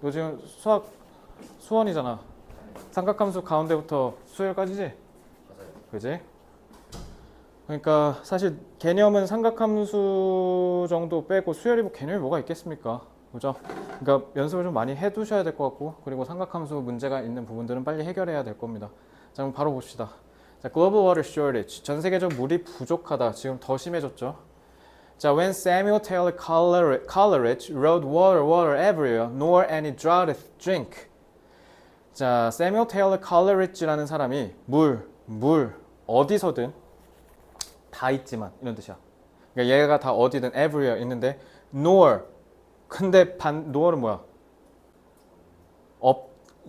너 지금 수학 수원이잖아. 삼각함수 가운데부터 수열까지지? 맞아요. 그지? 그러니까 사실 개념은 삼각함수 정도 빼고 수열이 뭐 개념이 뭐가 있겠습니까? 그죠? 그러니까 연습을 좀 많이 해두셔야 될 것 같고, 그리고 삼각함수 문제가 있는 부분들은 빨리 해결해야 될 겁니다. 자, 그럼 바로 봅시다. 자, global water shortage. 전 세계적 물이 부족하다. 지금 더 심해졌죠. 자, when Samuel Taylor Coleridge wrote water everywhere, nor any drought to drink. 자, Samuel Taylor Coleridge라는 사람이 물 어디서든 다 있지만 이런 뜻이야. 그러니까 얘가 다 어디든 everywhere 있는데 nor 근데 nor은 뭐야?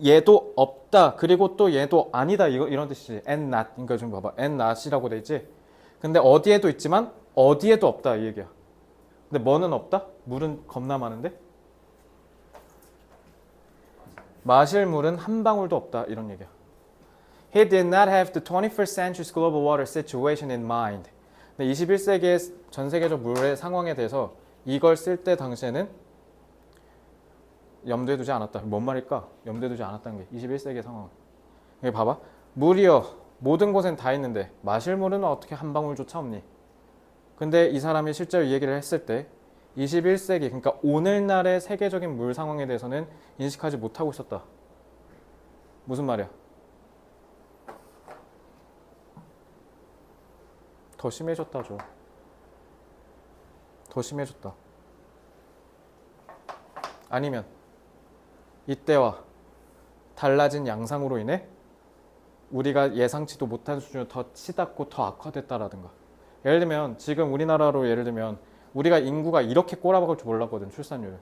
얘도 없다. 그리고 또 얘도 아니다. 이런 뜻이지. and not. 그러니까 좀 봐봐. and not이라고 돼 있지. 근데 어디에도 있지만 어디에도 없다 이 얘기야. 근데 뭐는 없다? 물은 겁나 많은데 마실 물은 한 방울도 없다 이런 얘기야. He did not have the 21st century's global water situation in mind. 근데 21세기의 전 세계적 물의 상황에 대해서 이걸 쓸 때 당시에는 염두에 두지 않았다. 뭔 말일까? 염두에 두지 않았다는 게 21세기의 상황. 여기 봐봐. 물이요. 모든 곳엔 다 있는데 마실 물은 어떻게 한 방울조차 없니? 근데 이 사람이 실제로 이 얘기를 했을 때 21세기, 그러니까 오늘날의 세계적인 물 상황에 대해서는 인식하지 못하고 있었다. 무슨 말이야? 더 심해졌다죠. 더 심해졌다. 아니면 이때와 달라진 양상으로 인해 우리가 예상치도 못한 수준으로 더 치닫고 더 악화됐다라든가. 예를 들면 지금 우리나라로 예를 들면 우리가 인구가 이렇게 꼬라박을 줄 몰랐거든. 출산율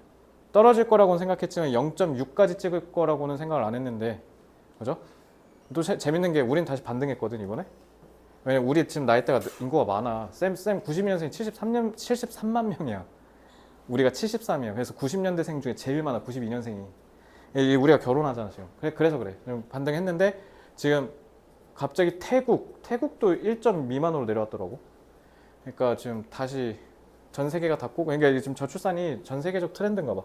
떨어질 거라고는 생각했지만 0.6까지 찍을 거라고는 생각을 안 했는데, 그죠? 또 재밌는 게 우린 다시 반등했거든 이번에. 왜냐면 우리 지금 나이대가 인구가 많아. 쌤 92년생이 73만 명이야. 우리가 73이야. 그래서 90년대생 중에 제일 많아. 92년생이. 우리가 결혼하잖아 지금. 그래서 그래. 반등했는데 지금 갑자기 태국도 1점 미만으로 내려왔더라고. 그러니까 지금 다시 전 세계가 다 꼬고, 그러니까 지금 저출산이 전 세계적 트렌드인가 봐.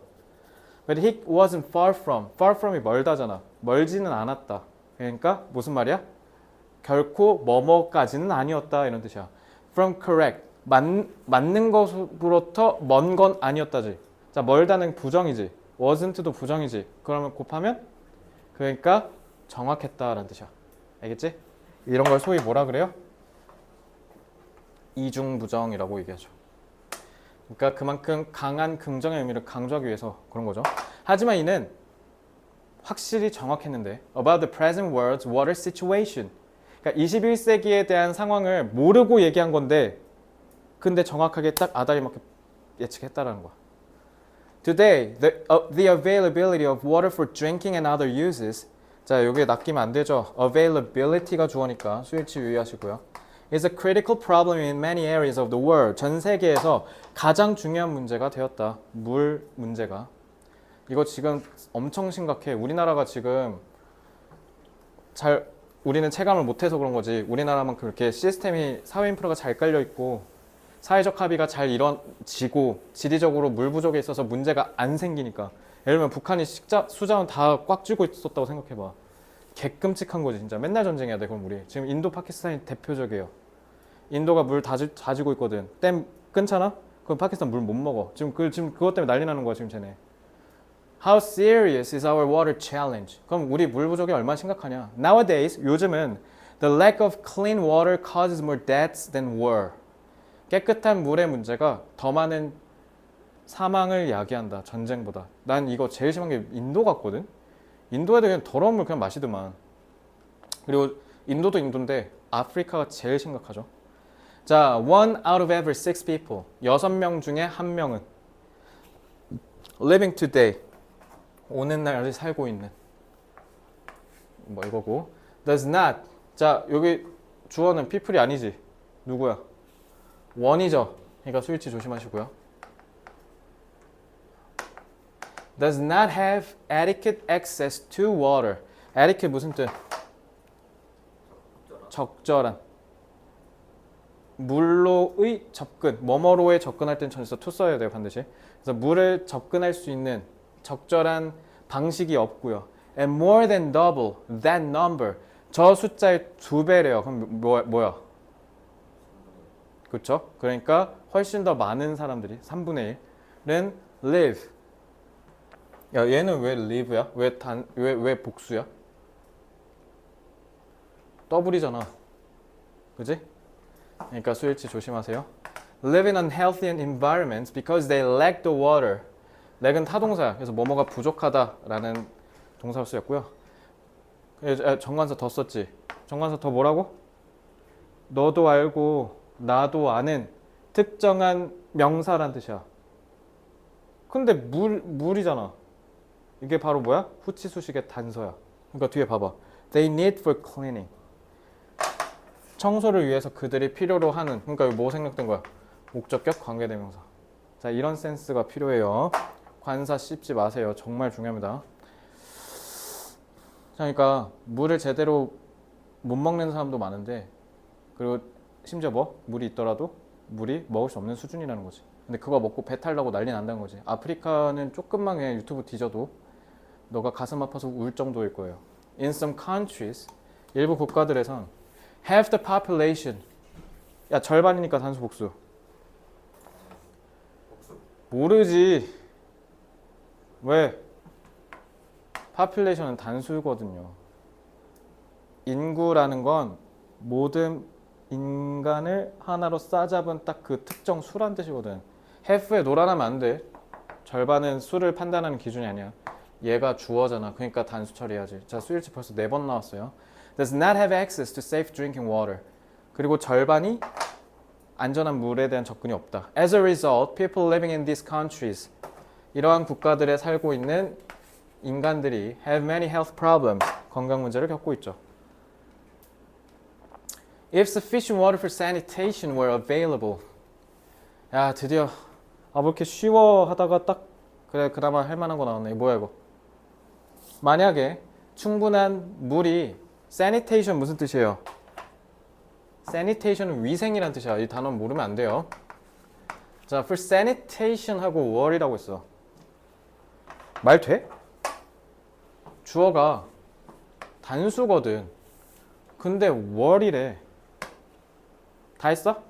But he wasn't far from. far from이 멀다잖아. 멀지는 않았다. 그러니까 무슨 말이야? 결코 뭐뭐까지는 아니었다 이런 뜻이야. From correct. 맞는 것으로부터 먼 건 아니었다지. 자, 멀다는 부정이지. wasn't도 부정이지. 그러면 곱하면 그러니까 정확했다라는 뜻이야. 알겠지? 이런 걸 소위 뭐라 그래요? 이중부정이라고 얘기하죠. 그러니까 그만큼 강한 긍정의 의미를 강조하기 위해서 그런 거죠. 하지만 이는 확실히 정확했는데 about the present world's water situation. 그러니까 21세기에 대한 상황을 모르고 얘기한 건데 근데 정확하게 딱 아다리 맞게 예측했다라는 거야. Today, the availability of water for drinking and other uses. 자, 여기에 낚이면 안 되죠. availability가 주어니까 수일치 유의하시고요. is a critical problem in many areas of the world. 전 세계에서 가장 중요한 문제가 되었다. 물 문제가. 이거 지금 엄청 심각해. 우리나라가 지금 우리는 체감을 못해서 그런 거지. 우리나라만 그렇게 시스템이 사회 인프라가 잘 깔려 있고 사회적 합의가 잘 이뤄지고 지리적으로 물 부족에 있어서 문제가 안 생기니까. 예를 들면 북한이 수자원 다 꽉 쥐고 있었다고 생각해봐. 개끔찍한 거지 진짜. 맨날 전쟁해야 돼. 그럼 우리 지금 인도 파키스탄이 대표적이에요. 인도가 물 다 쥐고 있거든. 댐 끊잖아? 그럼 파키스탄 물 못 먹어. 지금 그것 때문에 난리 나는 거야 지금 쟤네. How serious is our water challenge? 그럼 우리 물 부족이 얼마나 심각하냐? Nowadays, 요즘은 the lack of clean water causes more deaths than war. 깨끗한 물의 문제가 더 많은 사망을 야기한다. 전쟁보다. 난 이거 제일 심한 게 인도 같거든. 인도 애들 그냥 더러운 물 그냥 마시더만. 그리고 인도도 인도인데 아프리카가 제일 심각하죠. 자, 1 out of every 6 people. 6명 중에 1명은 living today. 오늘날 살고 있는 뭐 이거고. does not. 자, 여기 주어는 people이 아니지. 누구야? 원이죠. 그러니까 수일치 조심하시고요. does not have adequate access to water. adequate 무슨 뜻? 적절한. 물로의 접근. 뭐뭐로에 접근할 땐 전에서 to 써야 돼요 반드시. 그래서 물을 접근할 수 있는 적절한 방식이 없고요. And more than double that number. 저 숫자의 2배래요. 그럼 뭐야? 그렇죠? 그러니까 훨씬 더 많은 사람들이 3분의 1은 live. 야, 얘는 왜 live야? 왜 복수야? 더블이잖아. 그지? 그러니까 수일치 조심하세요. Live in unhealthy environments because they lack the water. lack은 타동사야. 그래서 뭐뭐가 부족하다라는 동사로 쓰였고요. 정관사 더 썼지. 정관사 더 뭐라고? 너도 알고 나도 아는 특정한 명사란 뜻이야. 근데 물이잖아. 이게 바로 뭐야? 후치수식의 단서야. 그러니까 뒤에 봐봐. They need for cleaning. 청소를 위해서 그들이 필요로 하는. 그러니까 여기 뭐 생략된 거야? 목적격 관계대명사. 자, 이런 센스가 필요해요. 관사 씹지 마세요. 정말 중요합니다. 자, 그러니까 물을 제대로 못 먹는 사람도 많은데, 그리고 심지어 물이 있더라도 물이 먹을 수 없는 수준이라는 거지. 근데 그거 먹고 배탈 나고 난리 난다는 거지. 아프리카는 조금만 그냥 유튜브 뒤져도 너가 가슴 아파서 울 정도일 거예요. In some countries, 일부 국가들에선 half the population. 야, 절반이니까 단수 복수. 모르지. 왜? population은 단수거든요. 인구라는 건 모든 인간을 하나로 싸잡은 딱 그 특정 수란 뜻이거든. half에 노란하면 안 돼. 절반은 수를 판단하는 기준이 아니야. 얘가 주어잖아. 그러니까 단수 처리해야지. 자, 수일치 벌써 4번 나왔어요. Does not have access to safe drinking water. 그리고 절반이 안전한 물에 대한 접근이 없다. As a result, people living in these countries. 이러한 국가들에 살고 있는 인간들이 have many health problems. 건강 문제를 겪고 있죠. If sufficient water for sanitation were available. 야, 드디어 뭐 이렇게 쉬워 하다가 딱 그래 그나마 할 만한 거 나왔네. 뭐야 이거? 만약에 충분한 물이 sanitation 무슨 뜻이에요? sanitation은 위생이란 뜻이야. 이 단어 모르면 안 돼요. 자, for sanitation 하고 water이라고 했어. 말 돼? 주어가 단수거든. 근데 water이래. 다 했어?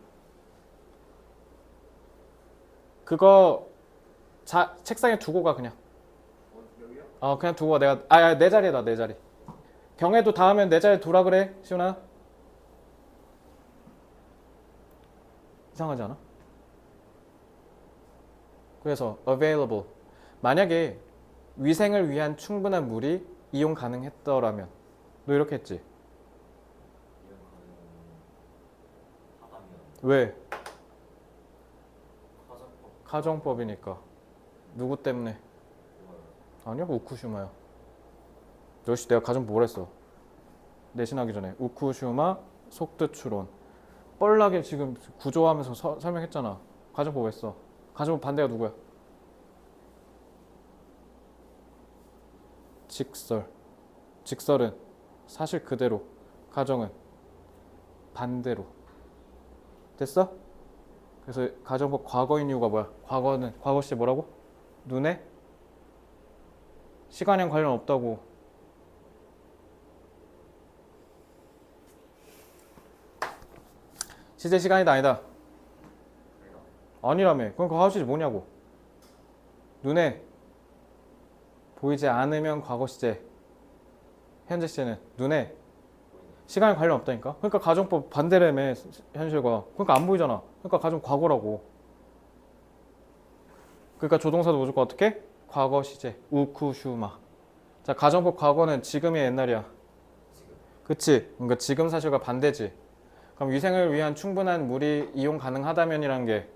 그거 책상에 두고 가 그냥. 그냥 두고 가. 내가 내 자리에다 내 자리. 경혜도 다음엔 내 자리에 두라 그래. 시훈아. 이상하지 않아? 그래서 available. 만약에 위생을 위한 충분한 물이 이용 가능했더라면 너 이렇게 했지? 왜? 가정법이니까. 누구 때문에? 아니야, 우쿠슈마야. 역시 내가 가정법 뭘 했어? 내신하기 전에 우쿠슈마 속뜻 추론. 뻘나게 지금 구조하면서 설명했잖아. 가정법 했어. 가정법 반대가 누구야? 직설. 직설은 사실 그대로. 가정은 반대로. 됐어? 그래서 가정법 과거인 이유가 뭐야? 과거는 과거 시제 뭐라고? 눈에 시간이랑 관련 없다고. 시제 시간이다 아니다? 아니라며. 그럼 과거 시제 뭐냐고? 눈에 보이지 않으면 과거 시제. 현재 시제는 눈에 시간에 관련 없다니까. 그러니까 가정법 반대라며 현실과. 그러니까 안 보이잖아. 그러니까 가정 과거라고. 그러니까 조동사도 무조건 어떻게? 과거 시제. 우쿠슈마. 자, 가정법 과거는 지금이 옛날이야. 그치? 그러니까 지금 사실과 반대지. 그럼 위생을 위한 충분한 물이 이용 가능하다면이라는 게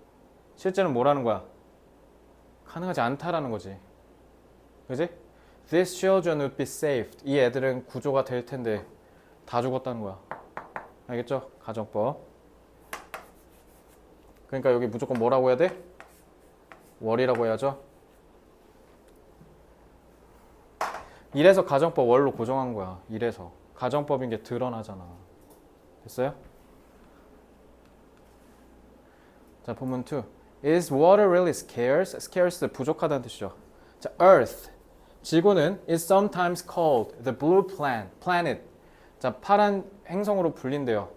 실제는 뭐라는 거야? 가능하지 않다라는 거지. 그지? These children would be saved. 이 애들은 구조가 될 텐데 다 죽었다는 거야. 알겠죠? 가정법. 그러니까 여기 무조건 뭐라고 해야 돼? 월이라고 해야죠. 이래서 가정법 월로 고정한 거야. 이래서. 가정법인 게 드러나잖아. 됐어요? 자, 본문 2. Is water really scarce? Scarce 부족하다는 뜻이죠. 자, earth. 지구는 is sometimes called the blue planet. 자, 파란 행성으로 불린대요.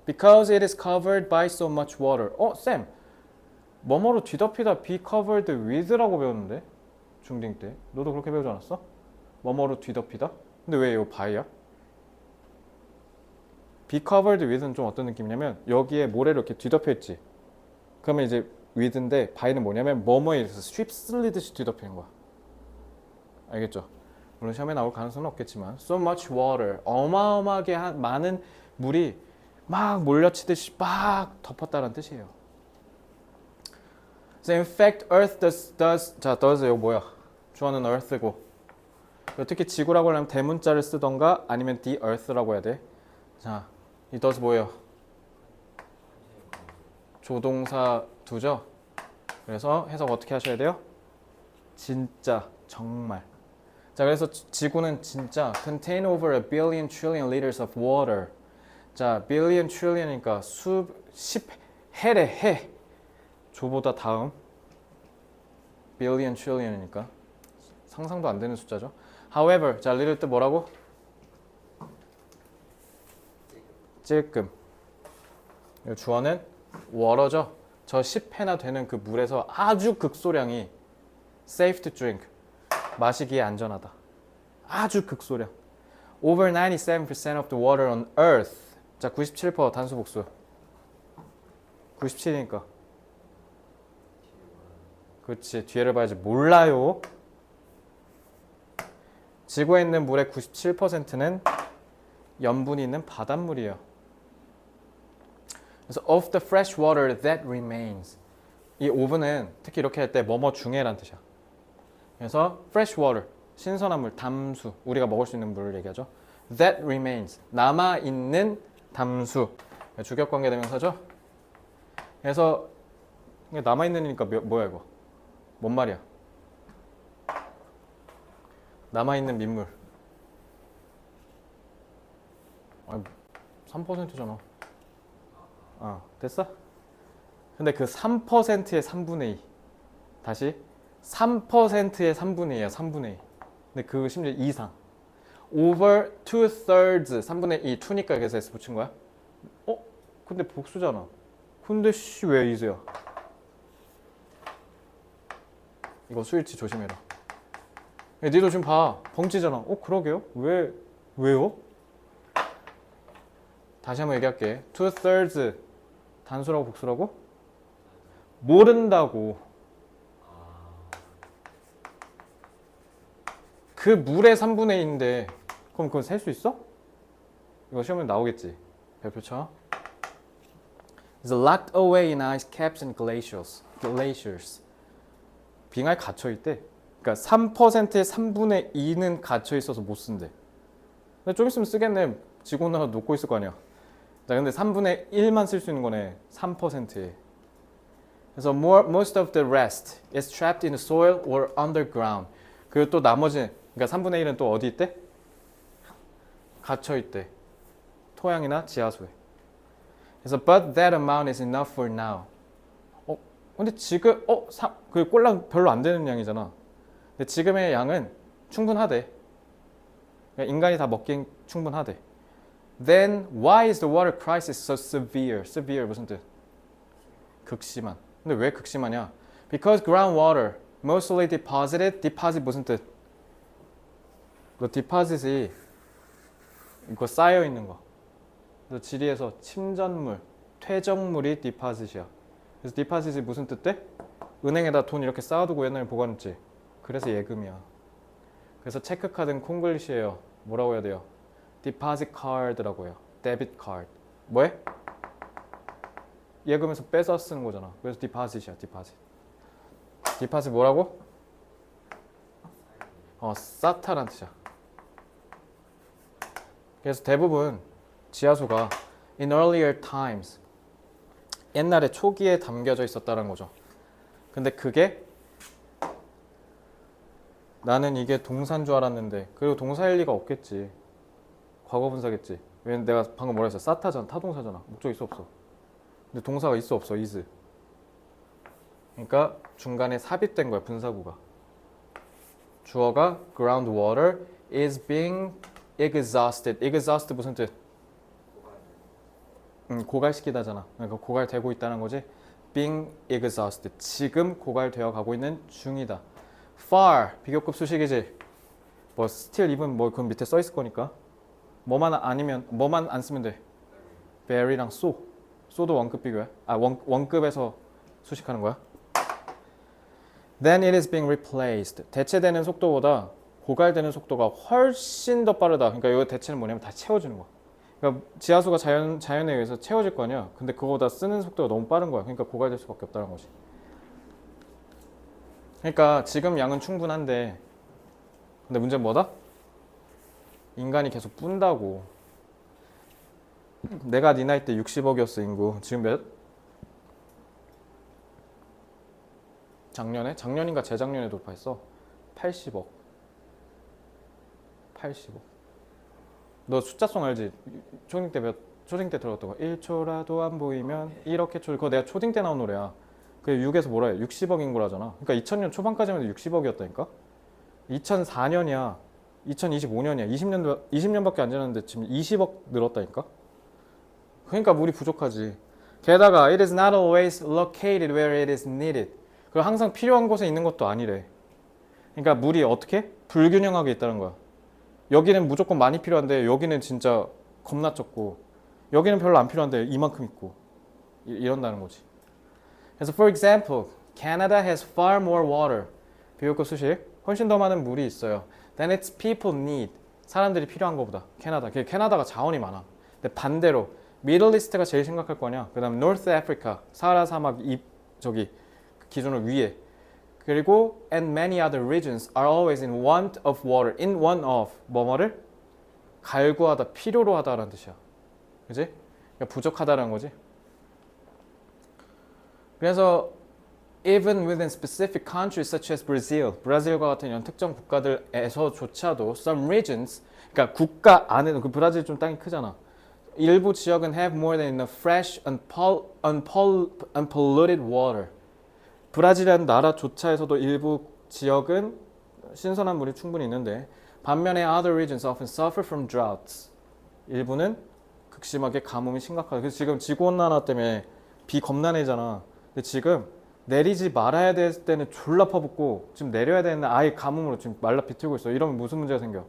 Because it is covered by so much water. 쌤. 뭐뭐로 뒤덮이다 be covered with라고 배웠는데? 중딩 때. 너도 그렇게 배우지 않았어? 뭐뭐로 뒤덮이다? 근데 왜 이거 by야? be covered with는 좀 어떤 느낌이냐면 여기에 모래로 이렇게 뒤덮여 있지. 그러면 이제 with인데 by는 뭐냐면 뭐뭐에 의해서 휩쓸리듯이 뒤덮이는 거야. 알겠죠? 물론 시험에 나올 가능성은 없겠지만 so much water 어마어마하게 많은 물이 막 몰려치듯이 막 덮었다는 뜻이에요. So in fact, Earth does 자 does 이거 뭐야? 주어는 Earth고 특히 지구라고 하면 대문자를 쓰던가 아니면 the Earth라고 해야 돼. 자, 이 does 뭐예요? 조동사 두죠? 그래서 해석 어떻게 하셔야 돼요? 진짜 정말. 자, 그래서 지구는 진짜 contain over a billion trillion liters of water. 자, billion trillion이니까 십 해래 해. 조보다 다음 billion trillion이니까 상상도 안 되는 숫자죠. However, 자, little 뜻 뭐라고? 찔끔. 주어는 water죠. 저 10회나 되는 그 물에서 아주 극소량이 safe to drink. 마시기에 안전하다. 아주 극소량. Over 97% of the water on Earth. 자, 97% 단수 복수. 97이니까. 그렇지. 뒤에를 봐야지. 몰라요. 지구에 있는 물의 97%는 염분이 있는 바닷물이에요. 그래서 of the fresh water that remains. 이 of는 특히 이렇게 할 때 뭐뭐 중에란 뜻이야. 그래서 fresh water, 신선한 물, 담수, 우리가 먹을 수 있는 물을 얘기하죠. That remains, 남아있는 담수, 주격관계 대명사죠. 그래서 남아있는이니까 뭐야 이거? 뭔 말이야? 남아있는 민물. 아니, 3%잖아. 됐어? 근데 그 3%의 3분의 2. 다시 3%의 3분의 2야. 3분의 2. 근데 그 심지어 이상. over 2/3 3분의 2. 2니까 여기서 S 붙인 거야? 근데 복수잖아. 근데 왜 이수야? 이거 수일치 조심해라. 야, 니도 지금 봐. 벙찌잖아. 그러게요? 왜요? 다시 한번 얘기할게. 2/3 단수라고 복수라고? 모른다고. 그 물의 3분의 2인데 그럼 그건 셀 수 있어? 이거 시험에 나오겠지. 별표쳐. is locked away in ice caps and glaciers. 빙하에 갇혀 있대. 그러니까 3%의 3분의 2는 갇혀 있어서 못 쓴대. 근데 좀 있으면 쓰겠네. 지구온난화 녹고 있을 거 아니야. 자, 근데 3분의 1만 쓸 수 있는 거네. 3%에. 그래서 most of the rest is trapped in the soil or underground. 그리고 또 나머지, 그러니까 3분의 1은 또 어디 있대? 갇혀 있대. 토양이나 지하수에. 그래서 but that amount is enough for now. 근데 지금 그 꼴랑 별로 안 되는 양이잖아. 근데 지금의 양은 충분하대. 그러니까 인간이 다 먹긴 충분하대. Then why is the water crisis so severe? severe 무슨 뜻? 극심한. 근데 왜 극심하냐? Because groundwater mostly deposited. deposit 무슨 뜻? 그 deposit이 이거 쌓여 있는 거. 그래서 지리에서 침전물, 퇴적물이 deposit이야. 그래서 deposit이 무슨 뜻 돼? 은행에다 돈 이렇게 쌓아두고 옛날에 보관했지. 그래서 예금이야. 그래서 체크카드는 콩글리시예요. 뭐라고 해야 돼요? deposit card라고 해요. debit card. 뭐해? 예금에서 뺏어 쓰는 거잖아. 그래서 deposit이야. deposit 뭐라고? 쌓다란 뜻이야. 그래서 대부분 지하수가 in earlier times 옛날에 초기에 담겨져 있었다는 거죠. 근데 그게 나는 이게 동사인 줄 알았는데 그리고 동사일 리가 없겠지. 과거분사겠지. 왜냐면 내가 방금 뭐라 했어? 쌓다잖아. 타동사잖아. 목적 있어 없어? 근데 동사가 있어 없어? is. 그러니까 중간에 삽입된 거야. 분사구가. 주어가 groundwater is being exhausted. exhaust 무슨 뜻? 고갈시키다잖아. 그러니까 고갈되고 있다는 거지. being exhausted. 지금 고갈되어 가고 있는 중이다. far 비교급 수식이지. 뭐 still even 뭐 그 밑에 써 있을 거니까. 뭐만 아니면 뭐만 안 쓰면 돼. very랑 so. so도 원급 비교야. 원급에서 수식하는 거야. Then it is being replaced. 대체되는 속도보다 고갈되는 속도가 훨씬 더 빠르다. 그러니까 이거 대체는 뭐냐면 다 채워주는 거야. 그러니까 지하수가 자연에 의해서 채워질 거 아니야. 근데 그거보다 쓰는 속도가 너무 빠른 거야. 그러니까 고갈될 수밖에 없다는 거지. 그러니까 지금 양은 충분한데 근데 문제는 뭐다? 인간이 계속 뿜다고. 내가 네 나이 때 60억이었어 인구. 지금 몇? 작년인가 재작년에 돌파했어. 80억. 80억. 너 숫자송 알지? 초딩 때 들었던 거. 1초라도 안 보이면 이렇게 그거 내가 초딩 때 나온 노래야. 그게 6에서 뭐라 해? 60억 인구라잖아. 그러니까 2000년 초반까지만 해도 60억이었다니까? 2004년이야. 2025년이야. 20년밖에 안 지났는데 지금 20억 늘었다니까? 그러니까 물이 부족하지. 게다가 it is not always located where it is needed. 그리고 항상 필요한 곳에 있는 것도 아니래. 그러니까 물이 어떻게? 불균형하게 있다는 거야. 여기는 무조건 많이 필요한데 여기는 진짜 겁나 적고 여기는 별로 안 필요한데 이만큼 있고 이런다는 거지. 그래서 for example, Canada has far more water. 비교급 수식. 훨씬 더 많은 물이 있어요. Than its people need. 사람들이 필요한 것보다. 캐나다가 자원이 많아. 근데 반대로 Middle East가 제일 심각할 거냐? 그다음 North Africa, 사하라 사막 저기 기준으로 위에. 그리고 and many other regions are always in want of water. in want of 뭐뭐를 갈구하다, 필요로 하다라는 뜻이야. 그지? 그러니까 부족하다라는 거지. 그래서 even within specific countries such as Brazil, 브라질과 같은 이런 특정 국가들에서조차도 some regions, 그러니까 국가 안에는 그 브라질 좀 땅이 크잖아. 일부 지역은 have more than enough fresh, unpolluted water. 브라질이라는 나라조차에서도 일부 지역은 신선한 물이 충분히 있는데 반면에 other regions often suffer from droughts. 일부는 극심하게 가뭄이 심각하다. 그래서 지금 지구온난화 때문에 비 겁나 내잖아. 근데 지금 내리지 말아야 될 때는 졸라 퍼붓고 지금 내려야 되는데 아예 가뭄으로 지금 말라 비틀고 있어. 이러면 무슨 문제가 생겨?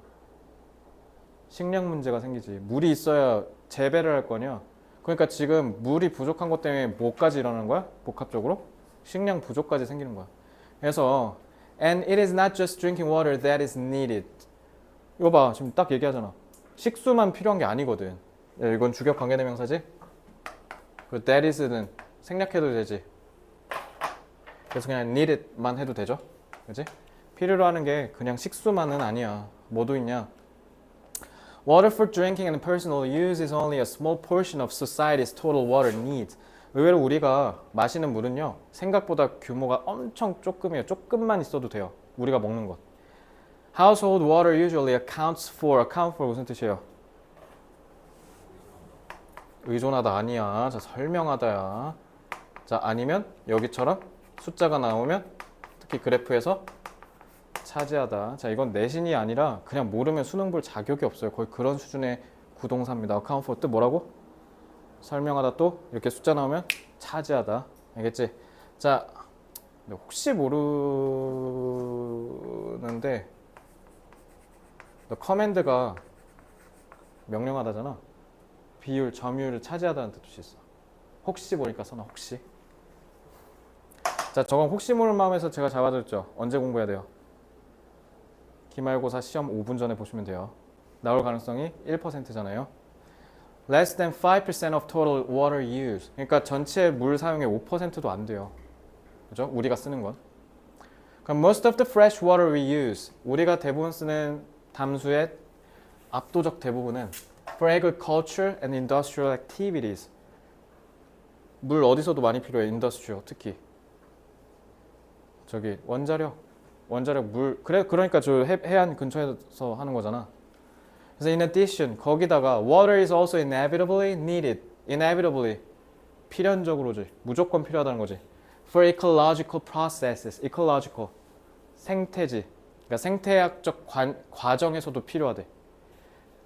식량 문제가 생기지. 물이 있어야 재배를 할 거냐. 그러니까 지금 물이 부족한 것 때문에 뭐까지 일어나는 거야? 복합적으로? 식량 부족까지 생기는 거야. 그래서 and it is not just drinking water that is needed. 이거 봐. 지금 딱 얘기하잖아. 식수만 필요한 게 아니거든. 야, 이건 주격 관계대명사지? 그 that is는 생략해도 되지. 그래서 그냥 needed만 해도 되죠. 그치? 필요로 하는 게 그냥 식수만은 아니야. 뭐도 있냐? Water for drinking and personal use is only a small portion of society's total water needs. 의외로 우리가 마시는 물은요. 생각보다 규모가 엄청 조금이에요. 조금만 있어도 돼요. 우리가 먹는 것. Household water usually account for 무슨 뜻이에요? 의존하다 아니야. 자, 설명하다야. 자, 아니면 여기처럼 숫자가 나오면 특히 그래프에서 차지하다. 자, 이건 내신이 아니라 그냥 모르면 수능 볼 자격이 없어요. 거의 그런 수준의 구동사입니다. account for 뜻 뭐라고? 설명하다 또 이렇게 숫자 나오면 차지하다. 알겠지? 자, 혹시 모르는데 너 커맨드가 명령하다잖아. 비율, 점유율을 차지하다는 뜻이 있어. 혹시 모르니까 써놔. 혹시. 자, 저건 혹시 모르는 마음에서 제가 잡아줬죠. 언제 공부해야 돼요? 기말고사 시험 5분 전에 보시면 돼요. 나올 가능성이 1%잖아요. Less than 5% of total water use. 그러니까 전체 물 사용의 5%도 안 돼요. 그죠? 우리가 쓰는 건. 그럼 most of the fresh water we use. 우리가 대부분 쓰는 담수의 압도적 대부분은 for agriculture and industrial activities. 물 어디서도 많이 필요해. industrial 특히. 저기 원자력 물. 그러니까 저 해안 근처에서 하는 거잖아. 그래서 in addition 거기다가 water is also inevitably needed. inevitably 필연적으로지. 무조건 필요하다는 거지. for ecological processes. ecological 생태지. 그러니까 생태학적 과정에서도 필요하대.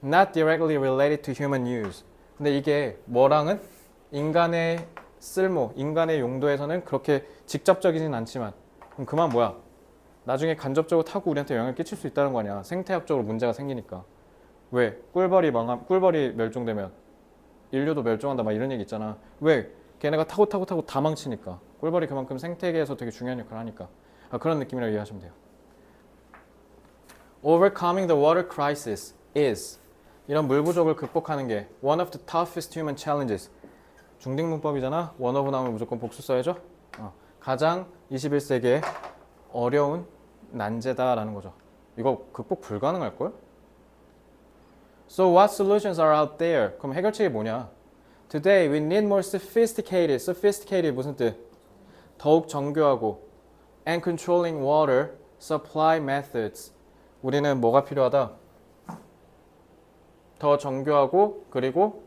Not directly related to human use. 근데 이게 뭐랑은 인간의 쓸모, 인간의 용도에서는 그렇게 직접적이진 않지만 그럼 그만 뭐야? 나중에 간접적으로 타고 우리한테 영향을 끼칠 수 있다는 거 아니야. 생태학적으로 문제가 생기니까. 왜? 꿀벌이 멸종되면 인류도 멸종한다 막 이런 얘기 있잖아. 왜? 걔네가 타고 다 망치니까. 꿀벌이 그만큼 생태계에서 되게 중요한 역할을 하니까. 그런 느낌이라고 이해하시면 돼요. Overcoming the water crisis is 이런 물 부족을 극복하는 게 one of the toughest human challenges. 중딩 문법이잖아. one of 나오면 무조건 복수 써야죠. 가장 21세기의 어려운 난제다라는 거죠. 이거 극복 불가능할걸? So what solutions are out there? 그럼 해결책이 뭐냐? Today we need more sophisticated. Sophisticated 무슨 뜻? 더욱 정교하고 and controlling water supply methods. 우리는 뭐가 필요하다? 더 정교하고 그리고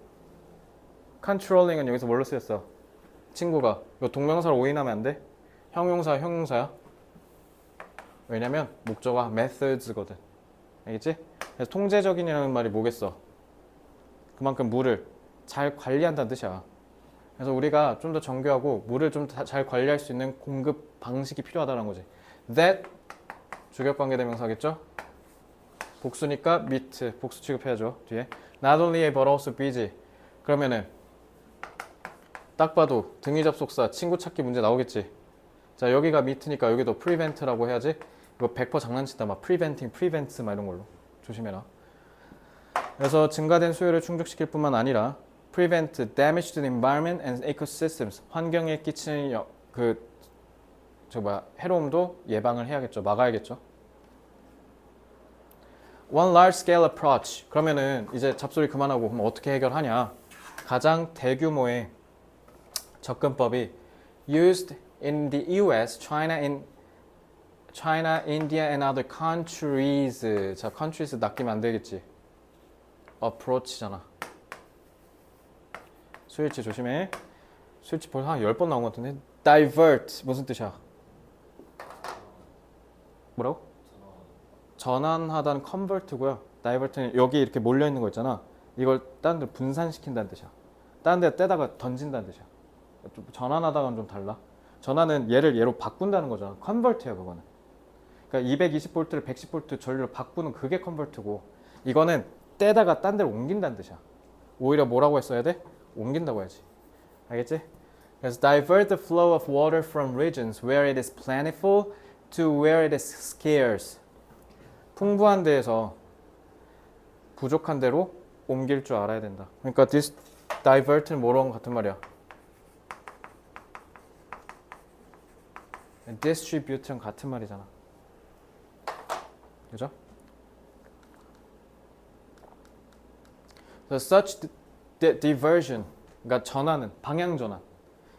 controlling은 여기서 뭘로 쓰였어? 친구가 이거 동명사로 오인하면 안 돼? 형용사야? 왜냐면 목적어가 methods거든. 알겠지? 그래서 통제적인이라는 말이 뭐겠어? 그만큼 물을 잘 관리한다는 뜻이야. 그래서 우리가 좀 더 정교하고 물을 좀 잘 관리할 수 있는 공급 방식이 필요하다는 거지. That 주격관계 대명사겠죠? 복수니까 meet 복수 취급해야죠. 뒤에 not only but also busy. 그러면은 딱 봐도 등위 접속사 친구 찾기 문제 나오겠지. 자 여기가 meet니까 여기도 prevent라고 해야지. 이거 100% 장난친다. 막 preventing, prevents 막 이런 걸로 조심해라. 그래서 증가된 수요를 충족시킬 뿐만 아니라 prevent damage to the environment and ecosystems 환경에 끼치는 해로움도 예방을 해야겠죠. 막아야겠죠. One large scale approach. 그러면은 이제 잡소리 그만하고 그럼 어떻게 해결하냐? 가장 대규모의 접근법이 used in the US, China, India and other countries. 자, countries 낚이면 안 되겠지. approach잖아. 스위치 조심해. 스위치 벌써 한 10번 나온 것 같은데. divert 무슨 뜻이야? 뭐라고? 전환하다는 convert고요. divert는 여기 이렇게 몰려 있는 거 있잖아. 이걸 다른 데 분산시킨다는 뜻이야. 다른 데 떼다가 던진다는 뜻이야. 전환하다가는 좀 달라. 전환은 얘로 바꾼다는 거잖아. 컨버트야 그거는. 그러니까 220V를 110V 전류로 바꾸는 그게 컨버트고 이거는 떼다가 딴 데로 옮긴다는 뜻이야. 오히려 뭐라고 했어야 돼? 옮긴다고 해야지. 알겠지? 그래서 divert the flow of water from regions where it is plentiful to where it is scarce. 풍부한 데에서 부족한 데로 옮길 줄 알아야 된다. 그러니까 divert는 뭐랑 같은 말이야? distribute랑 같은 말이잖아. 그죠? So such diversion, 그러니까 전환은 방향 전환.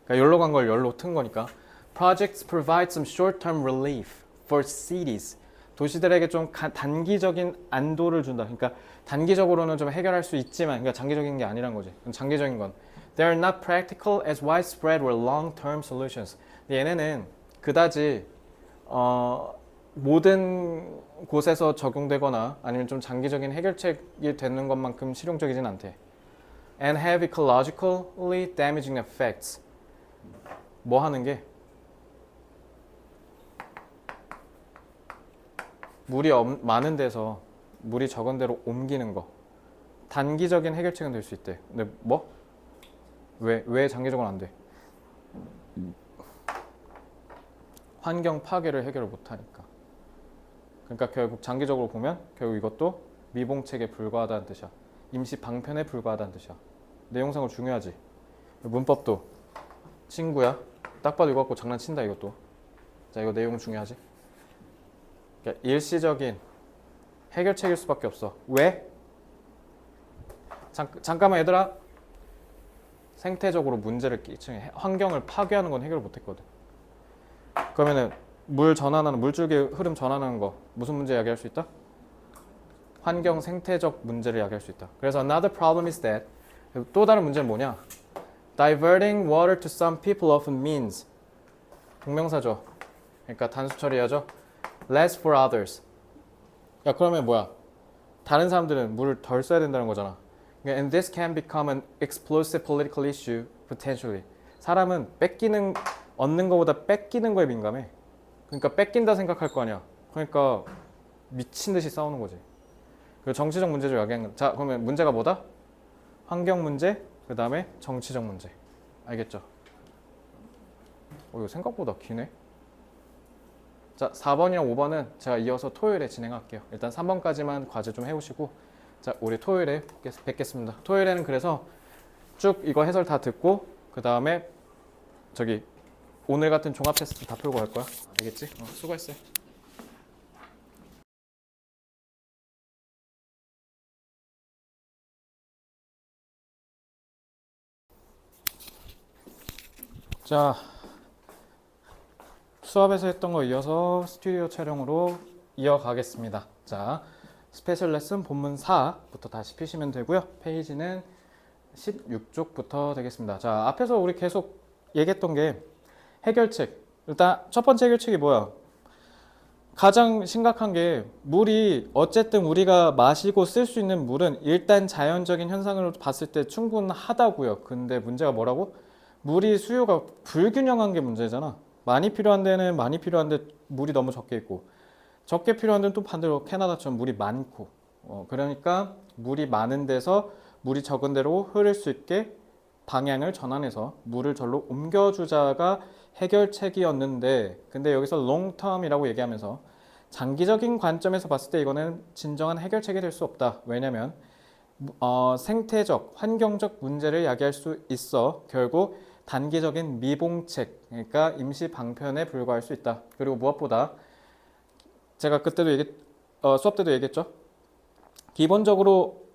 그러니까 열로 간 걸 열로 튼 거니까. Projects provide some short-term relief for cities. 도시들에게 좀 단기적인 안도를 준다. 그러니까 단기적으로는 좀 해결할 수 있지만, 그러니까 장기적인 게 아니란 거지. 장기적인 건. They are not practical as widespread or long-term solutions. 얘네는 그다지 모든 곳에서 적용되거나 아니면 좀 장기적인 해결책이 되는 것만큼 실용적이진 않대. And have ecologically damaging effects. 뭐 하는 게? 물이 많은 데서 물이 적은 데로 옮기는 거. 단기적인 해결책은 될 수 있대. 근데 뭐? 왜 장기적으로 안 돼? 환경 파괴를 해결을 못하니까. 그러니까 결국 장기적으로 보면 결국 이것도 미봉책에 불과하다는 뜻이야. 임시 방편에 불과하다는 뜻이야. 내용상으로 중요하지. 문법도 친구야. 딱 봐도 이거 갖고 장난친다 이것도. 자 이거 내용 중요하지. 그러니까 일시적인 해결책일 수밖에 없어. 왜? 잠깐만 얘들아. 생태적으로 문제를 끼치는 환경을 파괴하는 건 해결 못했거든. 그러면은 물줄기 흐름 전환하는 거 무슨 문제 이야기할 수 있다? 환경 생태적 문제를 이야기할 수 있다. 그래서 another problem is that 또 다른 문제는 뭐냐? Diverting water to some people often means 동명사죠. 그러니까 단수 처리하죠. Less for others. 야, 그러면 뭐야? 다른 사람들은 물을 덜 써야 된다는 거잖아. 그러니까 And this can become an explosive political issue potentially. 사람은 얻는 거보다 뺏기는 거에 민감해. 그러니까 뺏긴다 생각할 거 아니야. 그러니까 미친 듯이 싸우는 거지. 그 정치적 문제를 야기한 거. 자, 그러면 문제가 뭐다? 환경 문제, 그 다음에 정치적 문제. 알겠죠? 이거 생각보다 기네. 자, 4번이랑 5번은 제가 이어서 토요일에 진행할게요. 일단 3번까지만 과제 좀 해오시고, 자, 우리 토요일에 뵙겠습니다. 토요일에는 그래서 쭉 이거 해설 다 듣고, 그 다음에 저기 오늘 같은 종합 테스트 다 풀고 갈 거야. 알겠지? 수고했어요. 자, 수업에서 했던 거 이어서 스튜디오 촬영으로 이어가겠습니다. 자, 스페셜 레슨 본문 4부터 다시 피시면 되고요. 페이지는 16쪽부터 되겠습니다. 자, 앞에서 우리 계속 얘기했던 게 해결책. 일단 첫 번째 해결책이 뭐야? 가장 심각한 게 물이 어쨌든 우리가 마시고 쓸 수 있는 물은 일단 자연적인 현상으로 봤을 때 충분하다고요. 근데 문제가 뭐라고? 물이 수요가 불균형한 게 문제잖아. 많이 필요한 데는 많이 필요한데 물이 너무 적게 있고 적게 필요한 데는 또 반대로 캐나다처럼 물이 많고 그러니까 물이 많은 데서 물이 적은 데로 흐를 수 있게 방향을 전환해서 물을 절로 옮겨주자가 해결책이었는데 근데 여기서 long term이라고 얘기하면서 장기적인 관점에서 봤을 때 이거는 진정한 해결책이 될 수 없다. 왜냐면 생태적, 환경적 문제를 야기할 수 있어 결국 단기적인 미봉책, 그러니까 임시 방편에 불과할 수 있다. 그리고 무엇보다 제가 그때도 수업 때도 얘기했죠. 기본적으로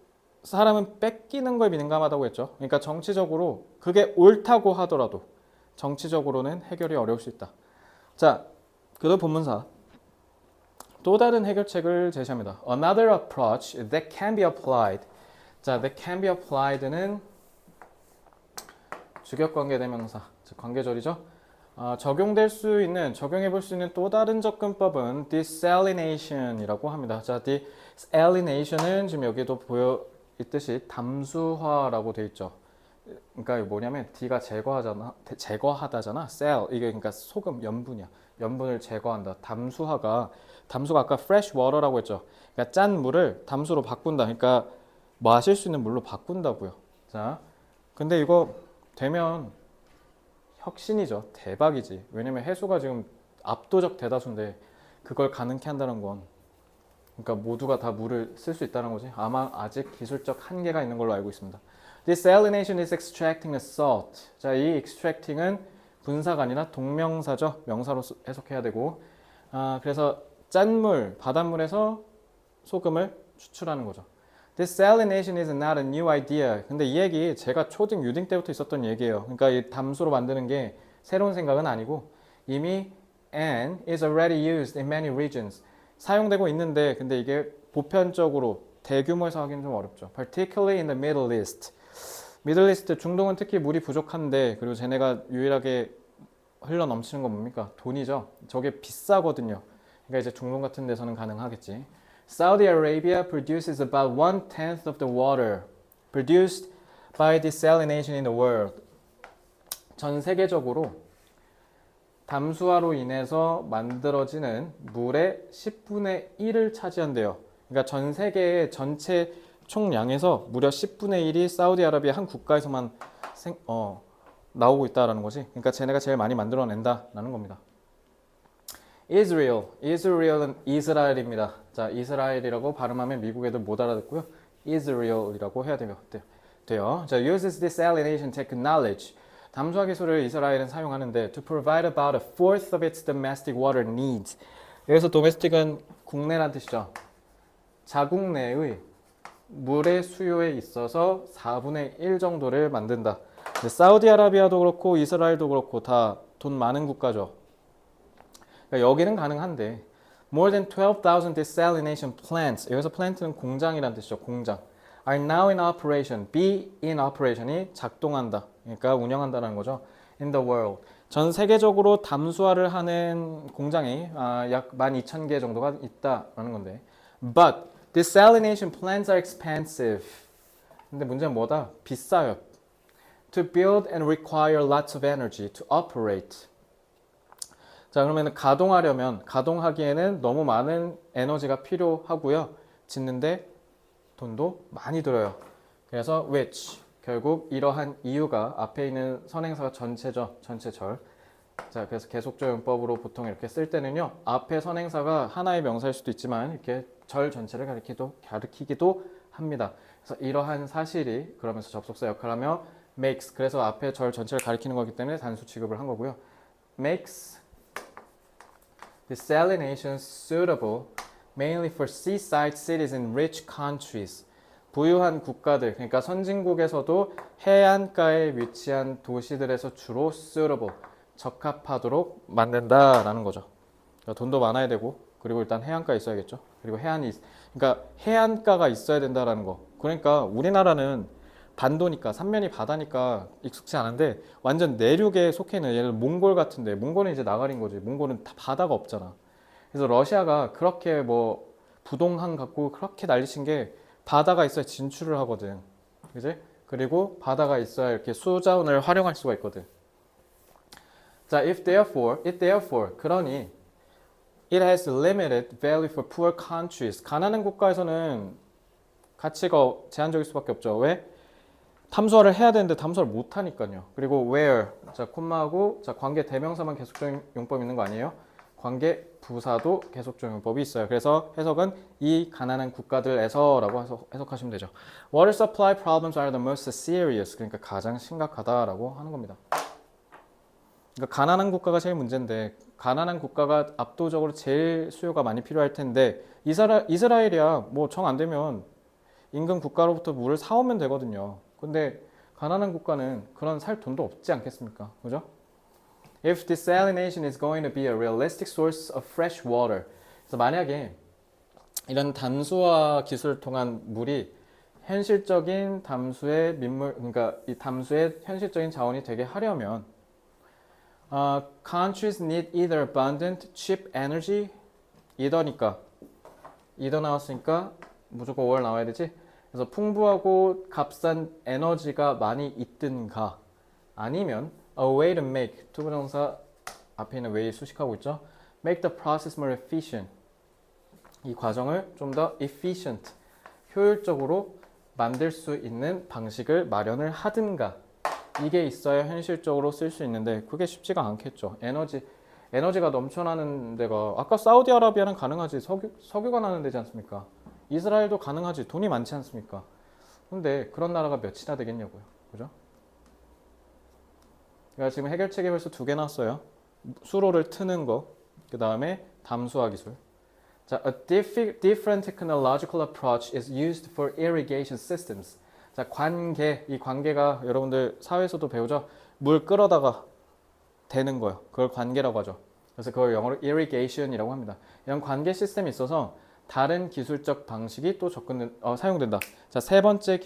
사람은 뺏기는 거에 민감하다고 했죠. 그러니까 정치적으로 그게 옳다고 하더라도 정치적으로는 해결이 어려울 수 있다. 자, 그다음 본문사 또 다른 해결책을 제시합니다. Another approach that can be applied. 자, that can be applied는 주격관계대명사, 즉 관계절이죠. 적용해 볼 수 있는 또 다른 접근법은 desalination이라고 합니다. 자, desalination은 지금 여기도 보여 있듯이 담수화라고 돼 있죠. 그러니까 이게 뭐냐면 D가 제거하다잖아. cell 이게 그러니까 소금 염분이야. 염분을 제거한다. 담수가 아까 fresh water라고 했죠. 그러니까 짠 물을 담수로 바꾼다. 그러니까 마실 수 있는 물로 바꾼다고요. 자, 근데 이거 되면 혁신이죠. 대박이지. 왜냐면 해수가 지금 압도적 대다수인데 그걸 가능케 한다는 건 그러니까 모두가 다 물을 쓸 수 있다는 거지. 아마 아직 기술적 한계가 있는 걸로 알고 있습니다. Desalination is extracting a salt. 자, 이 extracting은 분사가 아니라 동명사죠. 명사로 해석해야 되고 그래서 짠물, 바닷물에서 소금을 추출하는 거죠. Desalination is not a new idea. 근데 이 얘기 제가 초등 유딩 때부터 있었던 얘기예요. 그러니까 이 담수로 만드는 게 새로운 생각은 아니고 이미 and is already used in many regions. 사용되고 있는데 근데 이게 보편적으로 대규모에서 하기는 좀 어렵죠. Particularly in the Middle East. 미들 이스트 중동은 특히 물이 부족한데 그리고 쟤네가 유일하게 흘러 넘치는 건 뭡니까? 돈이죠. 저게 비싸거든요. 그러니까 이제 중동 같은 데서는 가능하겠지. Saudi Arabia produces about 1/10 of the water produced by desalination in the world. 전 세계적으로 담수화로 인해서 만들어지는 물의 10분의 1을 차지한대요. 그러니까 전 세계의 전체 총량에서 무려 10분의 1이 사우디아라비아 한 국가에서만 나오고 있다라는 거지. 그러니까 쟤네가 제일 많이 만들어낸다라는 겁니다. Israel은 이스라엘입니다. 자, 이스라엘이라고 발음하면 미국 애들 못 알아듣고요. Israel이라고 해야 돼요. 자, uses desalination technology. 담수화 기술을 이스라엘은 사용하는데 to provide about a fourth of its domestic water needs. 여기서 domestic은 국내란 뜻이죠. 자국 내의 물의 수요에 있어서 4분의 1 정도를 만든다. 사우디아라비아도 그렇고 이스라엘도 그렇고 다 돈 많은 국가죠. 그러니까 여기는 가능한데 more than 12,000 desalination plants. 여기서 plant는 공장이란 뜻이죠. 공장. are now in operation. be in operation이 작동한다. 그러니까 운영한다는 거죠. in the world. 전 세계적으로 담수화를 하는 공장이 약 12,000개 정도가 있다라는 건데 But desalination plants are expensive. 근데 문제는 뭐다? 비싸요. To build and require lots of energy to operate. 자, 그러면 가동하기에는 너무 많은 에너지가 필요하고요. 짓는데 돈도 많이 들어요. 그래서 which 결국 이러한 이유가 앞에 있는 선행사가 전체죠. 전체절. 자, 그래서 계속적용법으로 보통 이렇게 쓸 때는요. 앞에 선행사가 하나의 명사일 수도 있지만 이렇게 절 전체를 가리키기도 합니다. 그래서 이러한 사실이 그러면서 접속사 역할을 하며 makes 그래서 앞에 절 전체를 가리키는 거기 때문에 단수 취급을 한 거고요. makes desalination suitable mainly for seaside cities in rich countries. 부유한 국가들, 그러니까 선진국에서도 해안가에 위치한 도시들에서 주로 suitable, 적합하도록 만든다라는 거죠. 그러니까 돈도 많아야 되고, 그리고 일단 해안가에 있어야겠죠. 그리고 그러니까 해안가가 있어야 된다라는 거. 그러니까 우리나라는 반도니까, 삼면이 바다니까 익숙치 않은데, 완전 내륙에 속해 있는 예를 들어 몽골 같은데, 몽골은 이제 나가린 거지. 몽골은 다 바다가 없잖아. 그래서 러시아가 그렇게 뭐 부동항 갖고 그렇게 난리친 게 바다가 있어야 진출을 하거든. 그지? 그리고 바다가 있어야 이렇게 수자원을 활용할 수가 있거든. 자, it therefore, 그러니 it has limited value for poor countries. 가난한 국가에서는 가치가 제한적일 수밖에 없죠. 왜? 탐수화를 해야 되는데 탐수화를 못 하니까요. 그리고 where, 자, 콤마하고 자, 관계 대명사만 계속적인 용법 있는 거 아니에요? 관계 부사도 계속적인 용법이 있어요. 그래서 해석은 이 가난한 국가들에서라고 해석하시면 되죠. Water supply problems are the most serious. 그러니까 가장 심각하다라고 하는 겁니다. 그러니까 가난한 국가가 제일 문제인데 가난한 국가가 압도적으로 제일 수요가 많이 필요할 텐데 이스라엘이야 뭐 정 안 되면 인근 국가로부터 물을 사오면 되거든요. 근데 가난한 국가는 그런 살 돈도 없지 않겠습니까? 그죠? If desalination is going to be a realistic source of fresh water. 그래서 만약에 이런 담수화 기술을 통한 물이 현실적인 담수의 민물, 그러니까 이 담수의 현실적인 자원이 되게 하려면 countries need either abundant, cheap energy, either니까 either 나왔으니까 무조건 or 나와야 되지. 그래서 풍부하고 값싼 에너지가 많이 있든가 아니면 a way to make 투부정사 앞에 있는 way 수식하고 있죠. make the process more efficient. 이 과정을 좀 더 efficient, 효율적으로 만들 수 있는 방식을 마련을 하든가 이게 있어야 현실적으로 쓸 수 있는데 그게 쉽지가 않겠죠. 에너지가 넘쳐나는 데가 아까 사우디아라비아는 가능하지. 석유가 나는 데지 않습니까? 이스라엘도 가능하지. 돈이 많지 않습니까? 근데 그런 나라가 몇이나 되겠냐고요. 그죠? 그러니까 지금 해결책이 벌써 2개 나왔어요. 수로를 트는 거, 그 다음에 담수화 기술. 자, a different technological approach is used for irrigation systems. 자, 이 관계가 여러분들 사회에서도 배우죠. 물 끌어다가 되는 거예요. 그걸 관계라고 하죠. 그래서 그걸 영어로 irrigation이라고 합니다. 이런 관계 시스템이 있어서 다른 기술적 방식이 또 사용된다. 자, 세 번째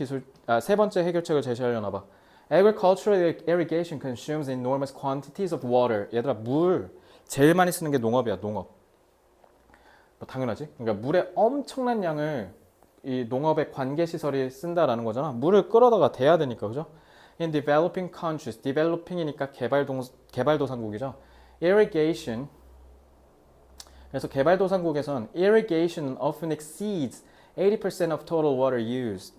해결책을 제시하려나 봐. Agricultural irrigation consumes enormous quantities of water. 얘들아, 물 제일 많이 쓰는 게 농업이야, 농업. 뭐 당연하지. 그러니까 물의 엄청난 양을 이 농업의 관계 시설이 쓴다라는 거잖아. 물을 끌어다가 대야 되니까, 그죠? In developing countries, developing이니까 개발도상국이죠. Irrigation. 그래서 개발도상국에선 irrigation often exceeds 80% of total water used.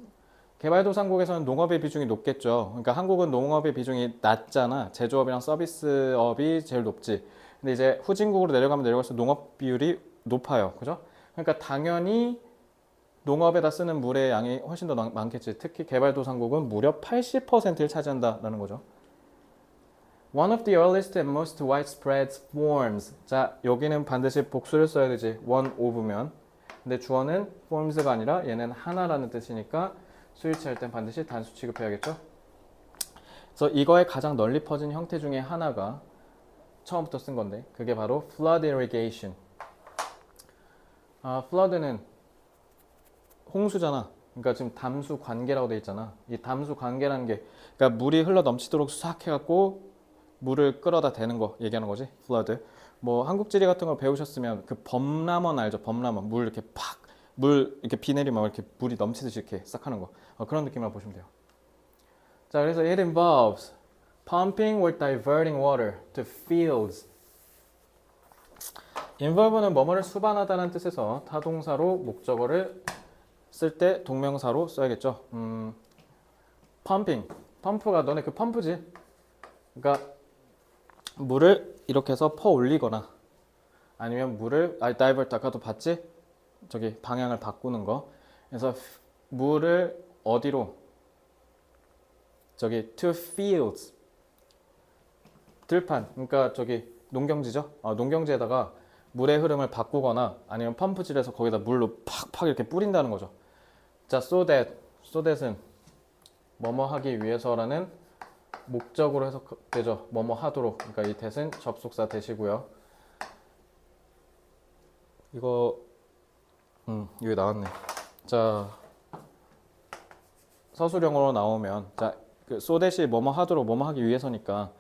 개발도상국에서는 농업의 비중이 높겠죠. 그러니까 한국은 농업의 비중이 낮잖아. 제조업이랑 서비스업이 제일 높지. 근데 이제 후진국으로 내려가면 내려갈수록 농업 비율이 높아요. 그죠? 그러니까 당연히 농업에다 쓰는 물의 양이 훨씬 더 많겠지. 특히 개발도상국은 무려 80%를 차지한다라는 거죠. One of the earliest and most widespread forms. 자, 여기는 반드시 복수를 써야 되지. one of면. 근데 주어는 forms가 아니라 얘는 하나라는 뜻이니까 스위치할 땐 반드시 단수 취급해야겠죠. 그래서 이거의 가장 널리 퍼진 형태 중에 하나가 처음부터 쓴 건데 그게 바로 flood irrigation. flood는 홍수잖아. 그러니까 지금 담수 관계라고 돼 있잖아. 이 담수 관계라는 게 그러니까 물이 흘러 넘치도록 싹 해갖고 물을 끌어다 대는 거 얘기하는 거지. flood. 뭐 한국 지리 같은 거 배우셨으면 그 범람원 알죠? 범람원 물 이렇게 팍 물 이렇게 비 내리면 이렇게 물이 넘치듯이 이렇게 싹 하는 거. 그런 느낌으로 보시면 돼요. 자, 그래서 it involves pumping or diverting water to fields. involve는 뭐뭐를 수반하다는 뜻에서 타동사로 목적어를 쓸 때 동명사로 써야겠죠. pumping. 펌프가 너네 그 펌프지? 그러니까 물을 이렇게 해서 퍼 올리거나 아니면 물을 divert 아까도 봤지? 저기 방향을 바꾸는 거. 그래서 물을 어디로? 저기 to fields. 들판. 그러니까 저기 농경지죠? 농경지에다가 물의 흐름을 바꾸거나 아니면 펌프질해서 거기다 물로 팍팍 이렇게 뿌린다는 거죠. 자, so that은 뭐뭐 하기 위해서라는 목적으로 해석되죠. 뭐뭐 하도록. 그러니까 이 that은 접속사 that이고요. 이거 여기 나왔네. 자, 서술형으로 나오면 자, 그 so that이 뭐뭐 하도록 뭐뭐 하기 위해서니까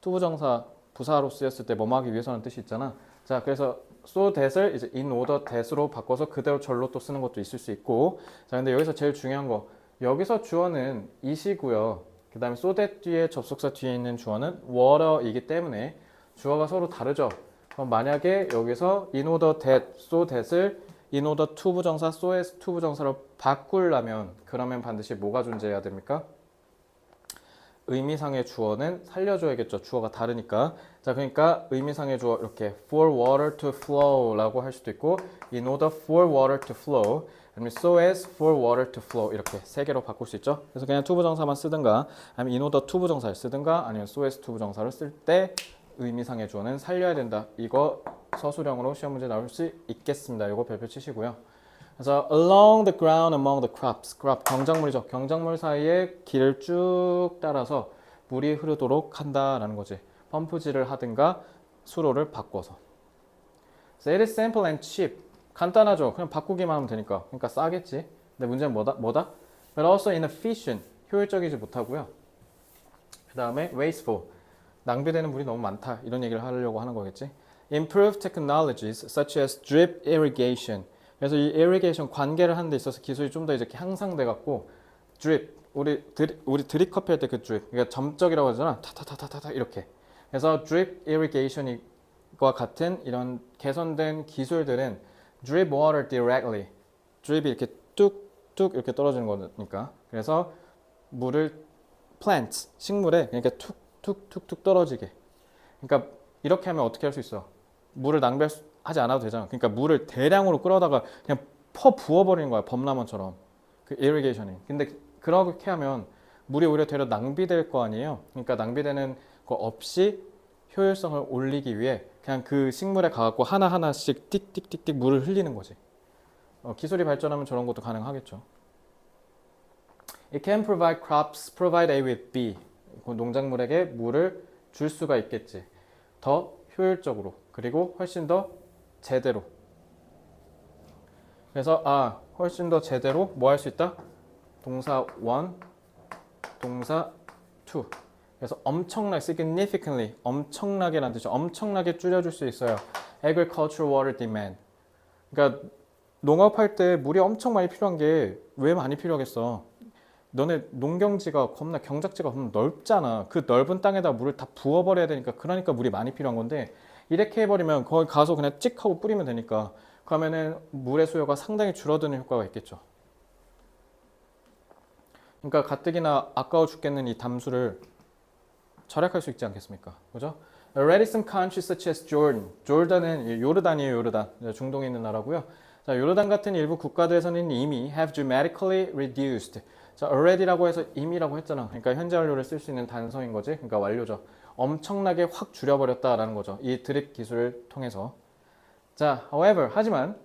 투부정사 부사로 쓰였을 때 뭐뭐 하기 위해서라는 뜻이 있잖아. 자, 그래서 so that을 이제 in order that으로 바꿔서 그대로 절로 또 쓰는 것도 있을 수 있고. 자, 근데 여기서 제일 중요한 거, 여기서 주어는 it이고요. 그 다음에 so that 뒤에 접속사 뒤에 있는 주어는 water이기 때문에 주어가 서로 다르죠. 그럼 만약에 여기서 in order that, so that을 in order to 부정사, so as to 부정사로 바꾸려면 그러면 반드시 뭐가 존재해야 됩니까? 의미상의 주어는 살려줘야겠죠. 주어가 다르니까. 자, 그러니까 의미상의 주어 이렇게 for water to flow 라고 할 수도 있고 in order for water to flow 아니면 so as for water to flow 이렇게 세 개로 바꿀 수 있죠. 그래서 그냥 to 부정사만 쓰든가 아니면 in order to 부정사를 쓰든가 아니면 so as to 부정사를 쓸 때 의미상의 주어는 살려야 된다. 이거 서술형으로 시험 문제 나올 수 있겠습니다. 이거 별표 치시고요. 그래서 along the ground among the crops. crop 경작물이죠. 경작물 사이에 길을 쭉 따라서 물이 흐르도록 한다라는 거지. 펌프질을 하든가 수로를 바꿔서. So it is simple and cheap. 간단하죠. 그냥 바꾸기만 하면 되니까. 그러니까 싸겠지. 근데 문제는 뭐다? But also inefficient. 효율적이지 못하고요. 그 다음에 wasteful. 낭비되는 물이 너무 많다. 이런 얘기를 하려고 하는 거겠지. Improved technologies such as drip irrigation. 그래서 이 irrigation 관계를 하는 데 있어서 기술이 좀 더 이렇게 향상돼 갖고 drip 우리 드립 커피 할 때 그 drip 그러니까 점적이라고 하잖아. 타타타타타 이렇게. 그래서 drip irrigation과 같은 이런 개선된 기술들은 drip water directly. drip이 이렇게 뚝뚝 이렇게 떨어지는 거니까. 그래서 물을 plants 식물에 그러니까 툭툭툭툭 떨어지게. 그러니까 이렇게 하면 어떻게 할 수 있어? 물을 낭비하지 않아도 되잖아. 그러니까 물을 대량으로 끌어다가 그냥 퍼 부어버리는 거야. 범람원처럼. 그 irrigation이. 근데 그렇게 하면 물이 오히려 되려 낭비될 거 아니에요. 그러니까 낭비되는 거 없이 효율성을 올리기 위해 그냥 그 식물에 가갖고 하나하나씩 띡띡띡띡 물을 흘리는 거지. 기술이 발전하면 저런 것도 가능하겠죠. It can provide crops provide A with B. 농작물에게 물을 줄 수가 있겠지. 더 효율적으로 그리고 훨씬 더 제대로. 그래서 훨씬 더 제대로 뭐 할 수 있다? 동사 one, 동사 two. 그래서 엄청나게 significantly 엄청나게라는 뜻이죠. 엄청나게 줄여줄 수 있어요. agricultural water demand. 그러니까 농업할 때 물이 엄청 많이 필요한 게 왜 많이 필요하겠어? 너네 농경지가 겁나 경작지가 겁나 넓잖아. 그 넓은 땅에다 물을 다 부어버려야 되니까 그러니까 물이 많이 필요한 건데 이렇게 해버리면 거기 가서 그냥 찍 하고 뿌리면 되니까 그러면은 물의 수요가 상당히 줄어드는 효과가 있겠죠. 그러니까 가뜩이나 아까워 죽겠는 이 담수를 절약할 수 있지 않겠습니까? 그죠? Already some countries such as Jordan. 조르단은 요르단이에요, 요르단. 중동에 있는 나라고요. 자, 요르단 같은 일부 국가들에서는 이미 have dramatically reduced. 자, already라고 해서 이미라고 했잖아. 그러니까 현재 완료를 쓸 수 있는 단서인 거지. 그러니까 완료죠. 엄청나게 확 줄여버렸다라는 거죠. 이 드립 기술을 통해서. 자, however, 하지만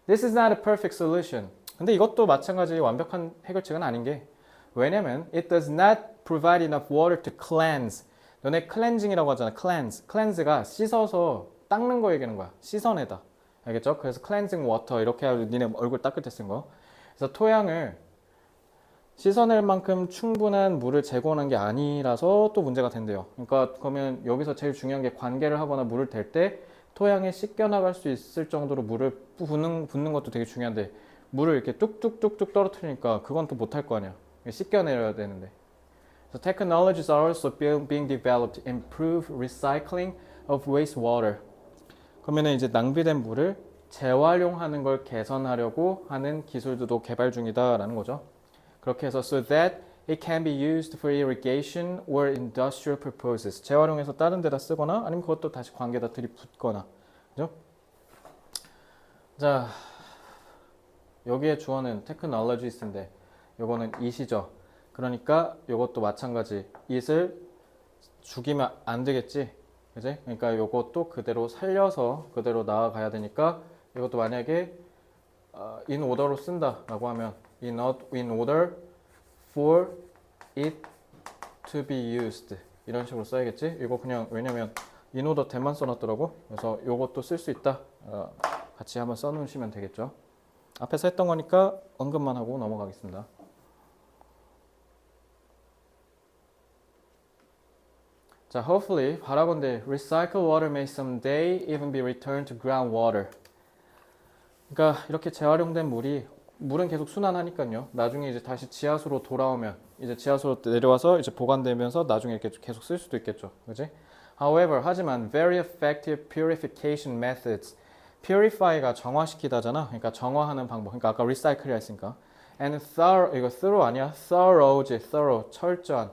this is not a perfect solution. 근데 이것도 마찬가지 완벽한 해결책은 아닌 게 왜냐면 it does not provide enough water to cleanse. 너네 cleansing이라고 하잖아. cleanse가 씻어서 닦는 거 얘기하는 거야. 씻어내다. 알겠죠? 그래서 cleansing water 이렇게 하고 니네 얼굴 닦을 때 쓴 거. 그래서 토양을 씻어낼 만큼 충분한 물을 제공하는 게 아니라서 또 문제가 된대요. 그러니까 그러면 여기서 제일 중요한 게 관계를 하거나 물을 댈 때 토양에 씻겨 나갈 수 있을 정도로 물을 붓는 것도 되게 중요한데 물을 이렇게 뚝뚝뚝뚝 떨어뜨리니까 그건 또 못할 거 아니야. 씻겨 내려야 되는데. So technologies are also being developed to improve recycling of wastewater. 그러면은 이제 낭비된 물을 재활용하는 걸 개선하려고 하는 기술도 개발 중이다라는 거죠. 그렇게 해서 so that it can be used for irrigation or industrial purposes. 재활용해서 다른 데다 쓰거나 아니면 그것도 다시 관계에다 들이붓거나. 그죠? 자, 여기에 주어는 technologies인데 요거는 it이죠. 그러니까 요것도 마찬가지. it을 죽이면 안 되겠지. 그지? 그러니까 요것도 그대로 살려서 그대로 나아가야 되니까 이것도 만약에 in order로 쓴다라고 하면 in order for it to be used 이런 식으로 써야겠지? 이거 그냥 왜냐면 in order 대만 써놨더라고. 그래서 요것도 쓸 수 있다. 같이 한번 써놓으시면 되겠죠. 앞에서 했던 거니까 언급만 하고 넘어가겠습니다. 자, hopefully 바라건대 recycled water may someday even be returned to groundwater. 그러니까 이렇게 재활용된 물은 계속 순환하니까요. 나중에 이제 다시 지하수로 돌아오면 이제 지하수로 내려와서 이제 보관되면서 나중에 이렇게 계속 쓸 수도 있겠죠. 그지? However, 하지만 very effective purification methods. purify가 정화시키다잖아. 그러니까 정화하는 방법. 그러니까 아까 recycle이라 했으니까. and thorough 이거 thorough 아니야? thorough지. thorough 철저한.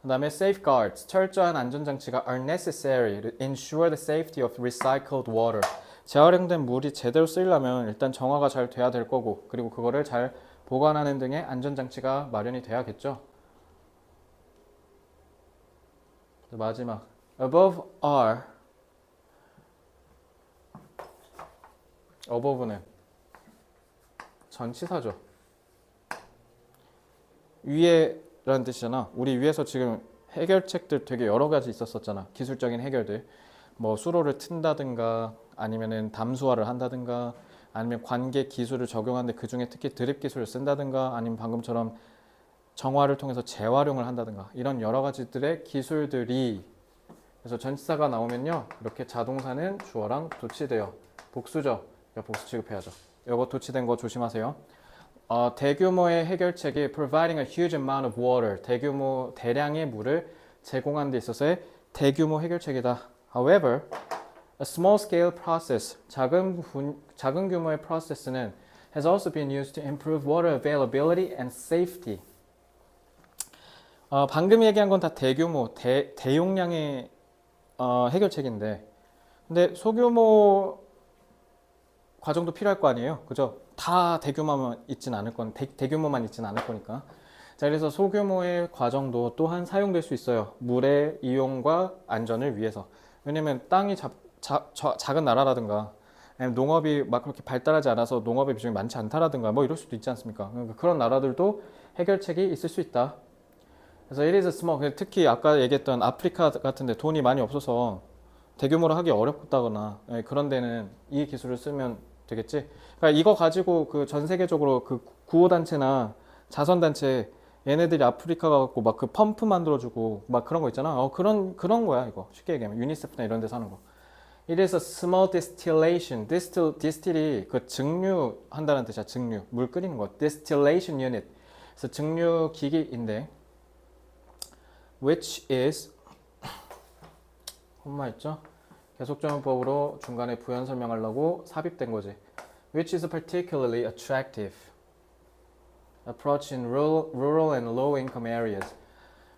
그다음에 safeguards 철저한 안전장치가 are necessary to ensure the safety of recycled water. 재활용된 물이 제대로 쓰이려면 일단 정화가 잘 돼야 될 거고 그리고 그거를 잘 보관하는 등의 안전장치가 마련이 돼야겠죠. 마지막 above는 전치사죠. 위에라는 뜻이잖아. 우리 위에서 지금 해결책들 되게 여러 가지 있었었잖아. 기술적인 해결들. 뭐 수로를 튼다든가 아니면은 담수화를 한다든가 아니면 관계 기술을 적용하는데 그 중에 특히 드립 기술을 쓴다든가 아니면 방금처럼 정화를 통해서 재활용을 한다든가 이런 여러 가지들의 기술들이 그래서 전치사가 나오면요 이렇게 자동사는 주어랑 도치돼요. 복수죠. 복수 취급해야죠. 이거 도치된 거 조심하세요. 대규모의 해결책이 providing a huge amount of water 대량의 물을 제공하는 데 있어서의 대규모 해결책이다. However, a small scale process, 작은 규모의 process는 has also been used to improve water availability and safety. 방금 얘기한 건 다 대규모, 대용량의 해결책인데, 근데 소규모 과정도 필요할 거 아니에요, 그죠? 다 대규모만 있진 않을 거니까. 자, 그래서 소규모의 과정도 또한 사용될 수 있어요. 물의 이용과 안전을 위해서. 왜냐면 땅이 작은 나라라든가 농업이 막 그렇게 발달하지 않아서 농업의 비중이 많지 않다라든가 뭐 이럴 수도 있지 않습니까? 그러니까 그런 나라들도 해결책이 있을 수 있다. 그래서 it is small. 특히 아까 얘기했던 아프리카 같은데 돈이 많이 없어서 대규모로 하기 어렵다거나 그런 데는 이 기술을 쓰면 되겠지. 그러니까 이거 가지고 그 전 세계적으로 그 구호단체나 자선단체 얘네들이 아프리카 가갖고 막 그 펌프 만들어주고 막 그런 거 있잖아. 그런 거야 이거. 쉽게 얘기하면 유니세프나 이런 데서 하는 거. It is a small distillation. distill이 그 증류 한다는 뜻이야. 증류. 물 끓이는 거. distillation unit. 그래서 증류 기기인데 which is 혼마했죠? 계속전문법으로 중간에 부연 설명하려고 삽입된 거지. Which is particularly attractive approach in rural and low income areas.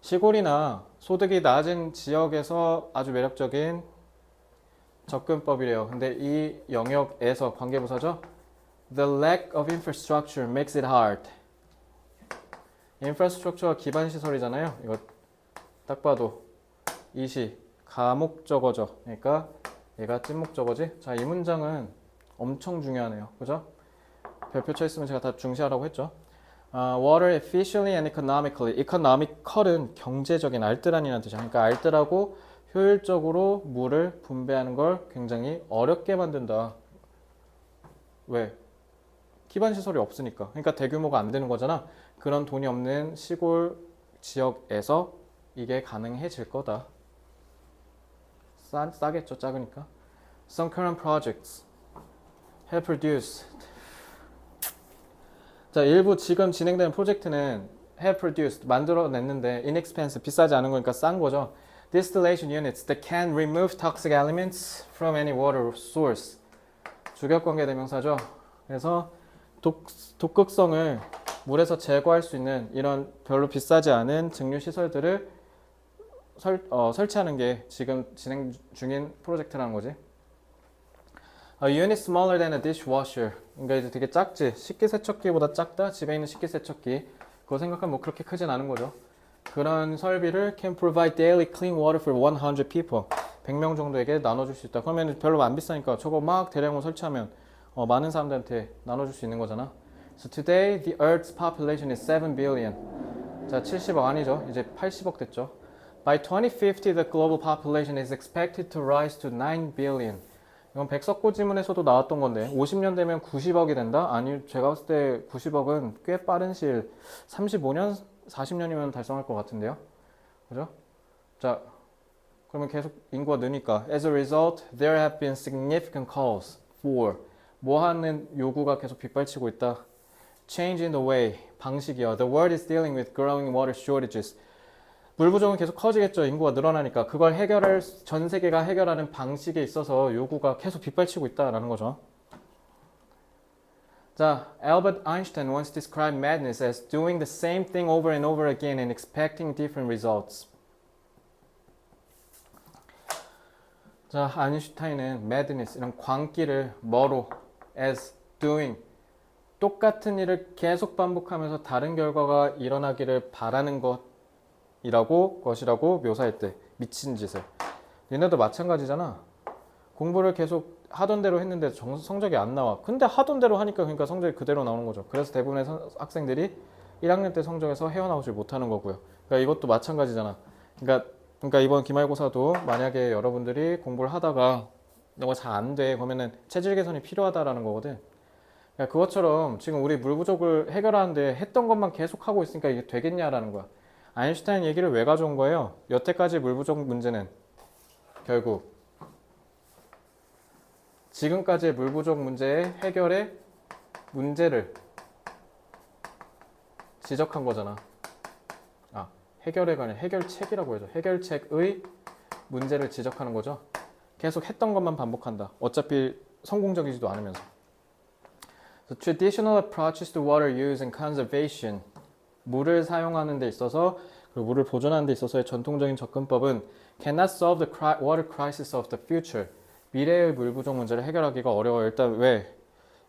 시골이나 소득이 낮은 지역에서 아주 매력적인 접근법이래요. 근데 이 영역에서 관계부사죠. The lack of infrastructure makes it hard. 인프라스트럭처가 기반 시설이잖아요. 이거 딱 봐도 이시 가목적어죠. 그러니까 얘가 찐목적어지. 자, 이 문장은 엄청 중요하네요. 그죠? 별표 쳐 있으면 제가 다 중시하라고 했죠. Water efficiently and economically. economical은 경제적인 알뜰한이라는 뜻이야. 그러니까 알뜰하고 효율적으로 물을 분배하는 걸 굉장히 어렵게 만든다. 왜? 기반 시설이 없으니까. 그러니까 대규모가 안 되는 거잖아. 그런 돈이 없는 시골 지역에서 이게 가능해질 거다. 싸겠죠. 작으니까. Some current projects have produced. 자, 일부 지금 진행되는 프로젝트는 have produced, 만들어냈는데 inexpensive, 비싸지 않은 거니까 싼 거죠. Distillation units that can remove toxic elements from any water source. 주격관계 대명사죠. 그래서 독극성을 물에서 제거할 수 있는 이런 별로 비싸지 않은 증류 시설들을 설치하는 게 지금 진행 중인 프로젝트라는 거지. A unit smaller than a dishwasher. 그러니까 이제 되게 작지. 식기세척기보다 작다. 집에 있는 식기세척기. 그거 생각하면 뭐 그렇게 크진 않은 거죠. 그런 설비를 can provide daily clean water for 100 people. 100명 정도에게 나눠줄 수 있다. 그러면 별로 안 비싸니까 저거 막 대량으로 설치하면 많은 사람들한테 나눠줄 수 있는 거잖아. So today the Earth's population is 7 billion. 자, 70억 아니죠. 이제 80억 됐죠. By 2050 the global population is expected to rise to 9 billion. 이건 백석고 지문에서도 나왔던 건데 50년 되면 90억이 된다? 아니, 제가 봤을 때 90억은 꽤 빠른 시일 35년, 40년이면 달성할 것 같은데요. 그죠? 자, 그러면 계속 인구가 느니까 As a result, there have been significant calls for 뭐 하는 요구가 계속 빗발치고 있다. Change in the way, 방식이요. The world is dealing with growing water shortages. 물 부족은 계속 커지겠죠. 인구가 늘어나니까. 그걸 해결할, 전 세계가 해결하는 방식에 있어서 요구가 계속 빗발치고 있다라는 거죠. 자, Albert Einstein once described madness as doing the same thing over and over again and expecting different results. 자, 아인슈타인은 madness, 이런 광기를 뭐로 as doing, 똑같은 일을 계속 반복하면서 다른 결과가 일어나기를 바라는 것이라고 묘사했대. 미친 짓을. 얘네도 마찬가지잖아. 공부를 계속 하던 대로 했는데 성적이 안 나와. 근데 하던 대로 하니까 그러니까 성적이 그대로 나오는 거죠. 그래서 대부분의 학생들이 1학년 때 성적에서 헤어나오질 못하는 거고요. 그러니까 이것도 마찬가지잖아. 그러니까 이번 기말고사도 만약에 여러분들이 공부를 하다가 너가 잘 안 돼. 그러면은 체질 개선이 필요하다라는 거거든. 그러니까 그것처럼 지금 우리 물 부족을 해결하는데 했던 것만 계속 하고 있으니까 이게 되겠냐라는 거야. 아인슈타인 얘기를 왜 가져온 거예요? 여태까지 물 부족 문제는 결국 지금까지의 물 부족 문제의 해결의 문제를 지적한 거잖아. 해결에 관한 해결책이라고 해줘. 해결책의 문제를 지적하는 거죠. 계속 했던 것만 반복한다. 어차피 성공적이지도 않으면서. So traditional approaches to water use and conservation. 물을 사용하는 데 있어서 그리고 물을 보존하는 데 있어서의 전통적인 접근법은 cannot solve the water crisis of the future. 미래의 물 부족 문제를 해결하기가 어려워요. 일단 왜?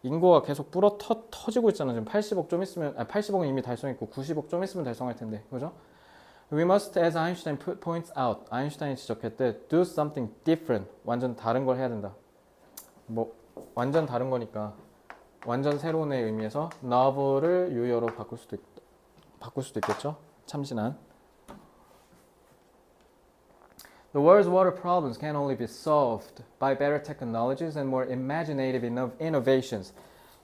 인구가 계속 터지고 있잖아. 지금 80억 좀 있으면 80억은 이미 달성했고 90억 좀 있으면 달성할 텐데. 그죠? We must, as Einstein points out, 아인슈타인이 지적했대, do something different. 완전 다른 걸 해야 된다. 뭐 완전 다른 거니까 완전 새로운의 의미에서 novel을 유효로 바꿀 수도 있겠죠. 참신한. The world's water problems can only be solved by better technologies and more imaginative innovations.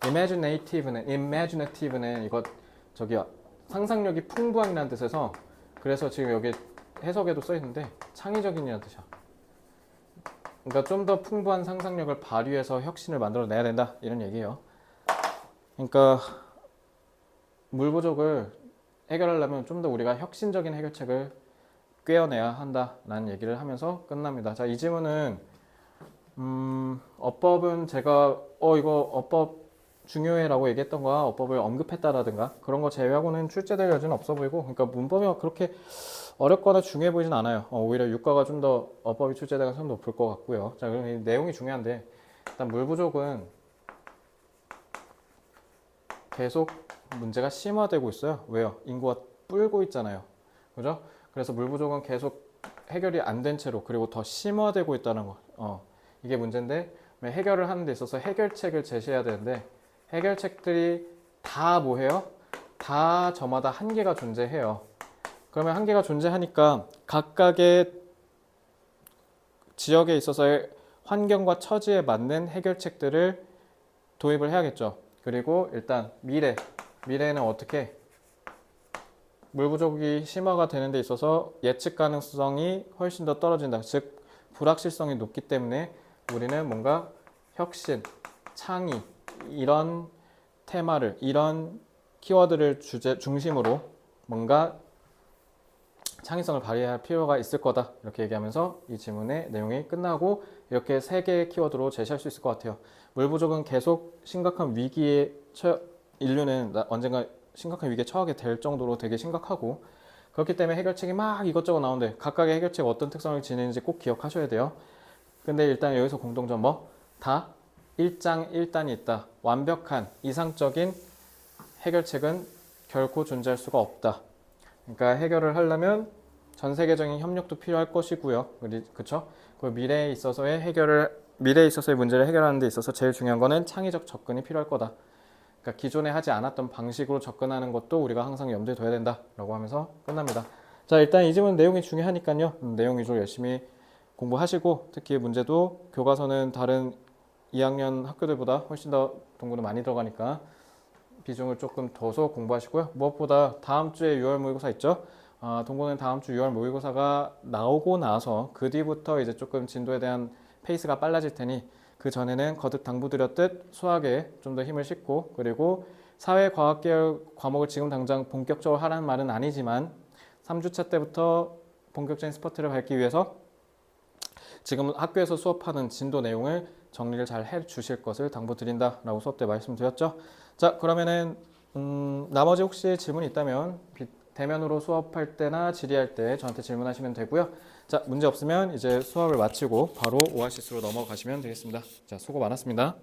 imaginative는 이거 상상력이 풍부한이라는 뜻에서 그래서 지금 여기 해석에도 써 있는데 창의적인이라는 뜻이야. 그러니까 좀 더 풍부한 상상력을 발휘해서 혁신을 만들어내야 된다 이런 얘기예요. 그러니까 물 부족을 해결하려면 좀 더 우리가 혁신적인 해결책을 꿰어내야 한다라는 얘기를 하면서 끝납니다. 자, 이 지문은 어법은 제가 이거 어법 중요해라고 얘기했던 거야. 어법을 언급했다라든가 그런 거 제외하고는 출제될 여지는 없어 보이고, 그러니까 문법이 그렇게 어렵거나 중요해 보이진 않아요. 오히려 유가가 좀 더 어법이 출제될 가능성이 높을 것 같고요. 자, 그럼 이 내용이 중요한데 일단 물 부족은 계속 문제가 심화되고 있어요. 왜요? 인구가 불고 있잖아요. 그죠? 그래서 물 부족은 계속 해결이 안 된 채로 그리고 더 심화되고 있다는 거. 이게 문제인데 해결을 하는 데 있어서 해결책을 제시해야 되는데 해결책들이 다 뭐해요? 다 저마다 한계가 존재해요. 그러면 한계가 존재하니까 각각의 지역에 있어서의 환경과 처지에 맞는 해결책들을 도입을 해야겠죠. 그리고 일단 미래에는 어떻게 물 부족이 심화가 되는 데 있어서 예측 가능성이 훨씬 더 떨어진다. 즉 불확실성이 높기 때문에 우리는 뭔가 혁신, 창의 이런 테마를 이런 키워드를 중심으로 뭔가 창의성을 발휘할 필요가 있을 거다 이렇게 얘기하면서 이 질문의 내용이 끝나고 이렇게 3개의 키워드로 제시할 수 있을 것 같아요. 물 부족은 계속 심각한 위기에 인류는 언젠가 심각한 위기에 처하게 될 정도로 되게 심각하고 그렇기 때문에 해결책이 막 이것저것 나오는데 각각의 해결책이 어떤 특성을 지니는지 꼭 기억하셔야 돼요. 근데 일단 여기서 공통점 다 일장일단이 있다. 완벽한 이상적인 해결책은 결코 존재할 수가 없다. 그러니까 해결을 하려면 전 세계적인 협력도 필요할 것이고요. 그렇죠? 그 미래에 있어서의 문제를 해결하는 데 있어서 제일 중요한 거는 창의적 접근이 필요할 거다. 그러니까 기존에 하지 않았던 방식으로 접근하는 것도 우리가 항상 염두에 둬야 된다라고 하면서 끝납니다. 자, 일단 이 질문 내용이 중요하니까요. 내용 위주로 열심히 공부하시고 특히 문제도 교과서는 다른 2학년 학교들보다 훨씬 더 동구는 많이 들어가니까 비중을 조금 둬서 공부하시고요. 무엇보다 다음 주에 6월 모의고사 있죠? 동구는 다음 주 6월 모의고사가 나오고 나서 그 뒤부터 이제 조금 진도에 대한 페이스가 빨라질 테니 그 전에는 거듭 당부드렸듯 수학에 좀 더 힘을 싣고 그리고 사회과학 계열 과목을 지금 당장 본격적으로 하라는 말은 아니지만 3주차 때부터 본격적인 스퍼트를 밟기 위해서 지금 학교에서 수업하는 진도 내용을 정리를 잘 해주실 것을 당부드린다라고 수업 때 말씀드렸죠. 자, 그러면은 나머지 혹시 질문이 있다면 대면으로 수업할 때나 질의할 때 저한테 질문하시면 되고요. 자, 문제 없으면 이제 수업을 마치고 바로 오아시스로 넘어가시면 되겠습니다. 자, 수고 많았습니다.